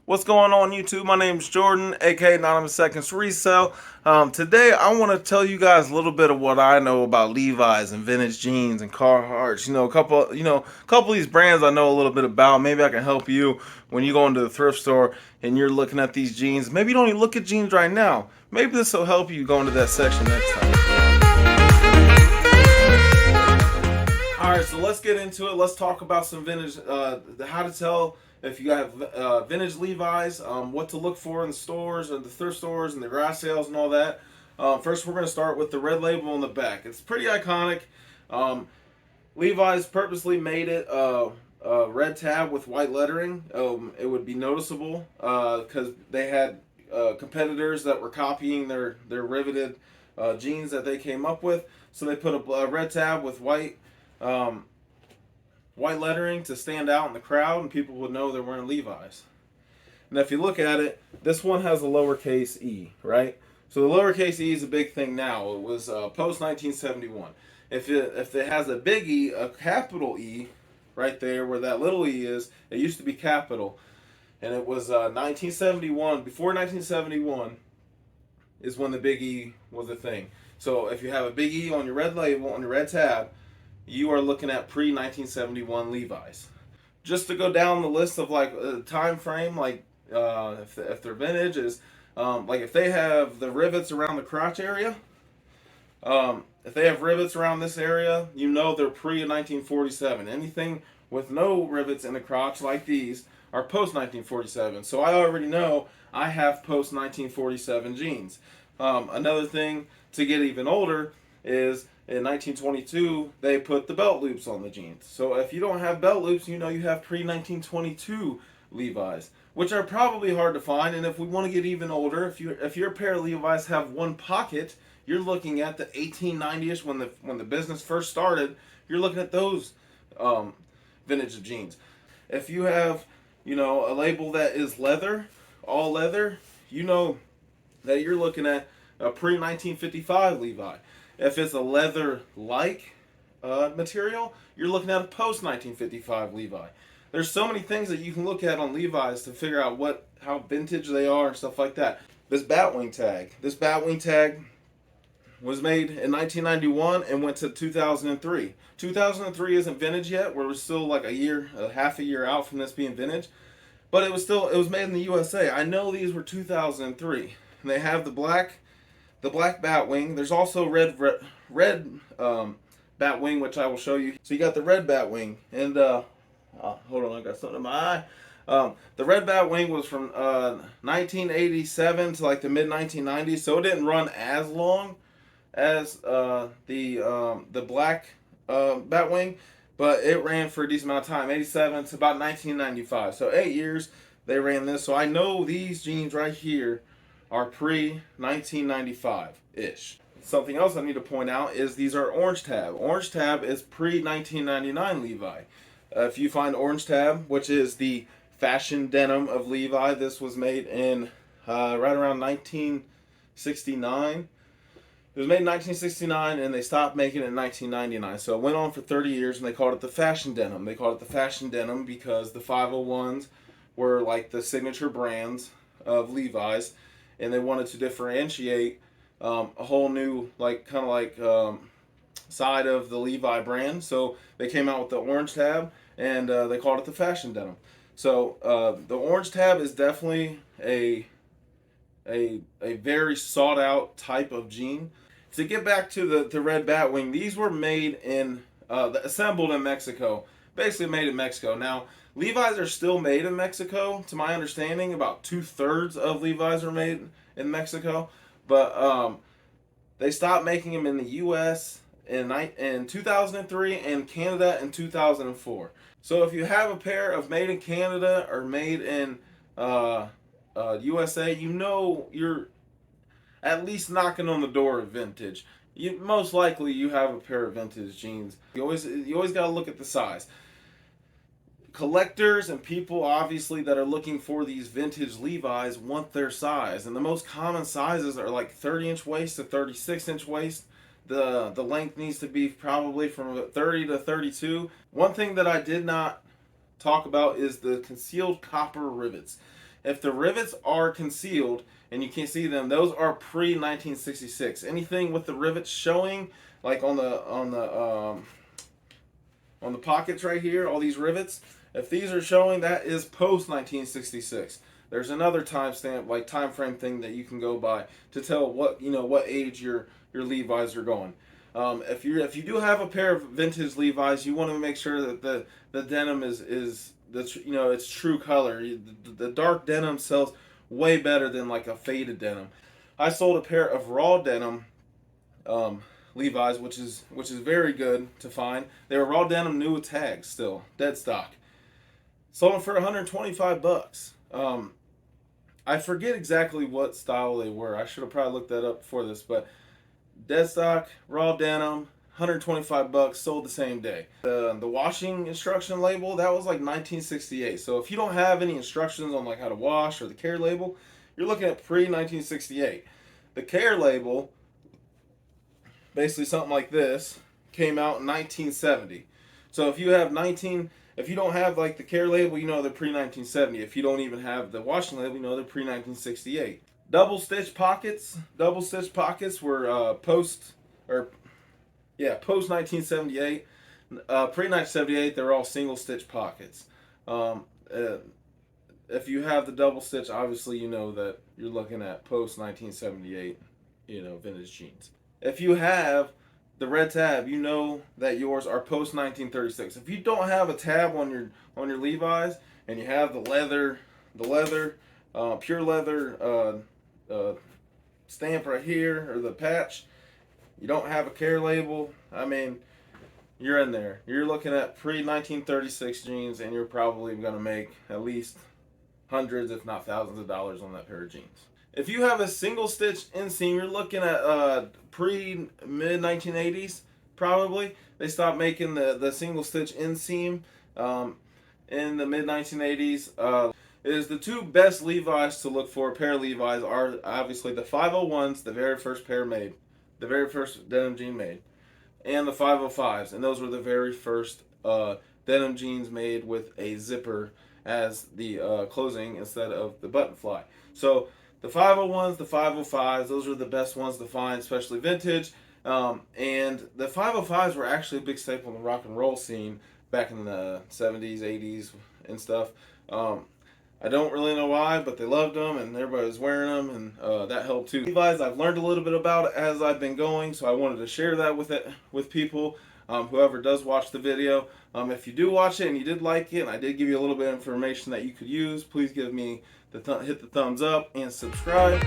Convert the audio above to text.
What's going on YouTube? My name is Jordan, aka Anonymous Seconds Resell. Today I want to tell you guys a little bit of what I know about Levi's and vintage jeans and Carhartts. A couple of these brands I know a little bit about. Maybe I can help you when you go into the thrift store and you're looking at these jeans. Maybe you don't even look at jeans right now. Maybe this will help you go into that section next time. Alright, so let's get into it. Let's talk about some vintage, how to tell if you have vintage Levi's, what to look for in the stores or the thrift stores and the garage sales and all that. First, we're going to start with the red label on the back. It's pretty iconic. Levi's purposely made it a red tab with white lettering. It would be noticeable because they had competitors that were copying their riveted jeans that they came up with. So they put a red tab with white lettering to stand out in the crowd, and people would know they're wearing Levi's. And if you look at it, this one has a lowercase e, right? So the lowercase e is a big thing now. It was post 1971. If it has a big E, a capital E, right there where that little e is, it used to be capital, and it was 1971. Before 1971 is when the big E was a thing. So if you have a big E on your red label on your red tab, you are looking at pre-1971 Levi's. Just to go down the list of like time frame, like if they're vintage, is like if they have the rivets around the crotch area, if they have rivets around this area, you know they're pre-1947. Anything with no rivets in the crotch like these are post-1947. So I already know I have post-1947 jeans. Another thing to get even older is in 1922 they put the belt loops on the jeans. So if you don't have belt loops, you know you have pre-1922 Levi's, which are probably hard to find. And if we want to get even older, if your pair of Levi's have one pocket, you're looking at the 1890ish when the business first started. You're looking at those vintage jeans. If you have a label that is leather, all leather, you know that you're looking at a pre-1955 Levi. If it's a leather-like material, you're looking at a post-1955 Levi. There's so many things that you can look at on Levi's to figure out how vintage they are and stuff like that. This Batwing Tag. This Batwing Tag was made in 1991 and went to 2003. 2003 isn't vintage yet. We're still like half a year out from this being vintage. But it was made in the USA. I know these were 2003. And they have the black Batwing. There's also red Batwing, which I will show you. So you got the red Batwing, and hold on, I got something in my eye. The red Batwing was from 1987 to like the mid 1990s, so it didn't run as long as the black Batwing, but it ran for a decent amount of time, 87 to about 1995. So 8 years they ran this. So I know these jeans right here are pre-1995-ish. Something else I need to point out is these are Orange Tab. Orange Tab is pre-1999 Levi. If you find Orange Tab, which is the fashion denim of Levi, this was made in right around 1969. It was made in 1969 and they stopped making it in 1999. So it went on for 30 years and they called it the fashion denim. They called it the fashion denim because the 501s were like the signature brands of Levi's, and they wanted to differentiate a whole new side of the Levi brand. So they came out with the Orange Tab and they called it the fashion denim. So the Orange Tab is definitely a very sought out type of jean. To get back to the red Batwing, these were made assembled in Mexico, basically made in Mexico. Now, Levi's are still made in Mexico. To my understanding, about 2/3 of Levi's are made in Mexico, but they stopped making them in the U.S. in 2003 and Canada in 2004. So if you have a pair of made in Canada or made in USA, you know you're at least knocking on the door of vintage. Most likely you have a pair of vintage jeans. You always got to look at the size. Collectors and people obviously that are looking for these vintage Levi's want their size, and the most common sizes are like 30-inch waist to 36-inch waist. The length needs to be probably from 30 to 32. One thing that I did not talk about is the concealed copper rivets. If the rivets are concealed and you can't see them, those are pre-1966. Anything with the rivets showing, like on the pockets right here, all these rivets, if these are showing, that is post-1966. There's another timestamp, like time frame thing that you can go by to tell what what age your Levi's are going. If you do have a pair of vintage Levi's, you want to make sure that the denim is its true color. The dark denim sells way better than like a faded denim. I sold a pair of raw denim Levi's, which is very good to find. They were raw denim, new with tags, still dead stock. Sold them for $125. I forget exactly what style they were. I should have probably looked that up before this, but dead stock, raw denim, $125, sold the same day. The washing instruction label, that was like 1968. So if you don't have any instructions on like how to wash or the care label, you're looking at pre-1968. The care label, basically something like this, came out in 1970. So if you don't have like the care label, they're pre-1970. If you don't even have the washing label, they're pre-1968. Double stitch pockets were post 1978. Pre-1978, they're all single stitch pockets. If you have the double stitch, obviously you know that you're looking at post 1978, vintage jeans. If you have the red tab, you know that yours are post 1936. If you don't have a tab on your Levi's and you have the leather, pure leather stamp right here, or the patch, you don't have a care label, I mean, you're in there. You're looking at pre-1936 jeans, and you're probably going to make at least hundreds, if not thousands of dollars on that pair of jeans. If you have a single stitch inseam, you're looking at pre-mid 1980s, probably. They stopped making the single stitch inseam in the mid 1980s. Is the two best Levi's to look for, a pair of Levi's, are obviously the 501s, the very first pair made, the very first denim jean made, and the 505s, and those were the very first denim jeans made with a zipper as the closing instead of the button fly. So the 501s, the 505s, those are the best ones to find, especially vintage. And the 505s were actually a big staple in the rock and roll scene back in the 70s, 80s, and stuff. I don't really know why, but they loved them, and everybody was wearing them, and that helped too. Levi's, I've learned a little bit about it as I've been going, so I wanted to share that with people, whoever does watch the video. If you do watch it and you did like it, and I did give you a little bit of information that you could use, please give me hit the thumbs up and subscribe.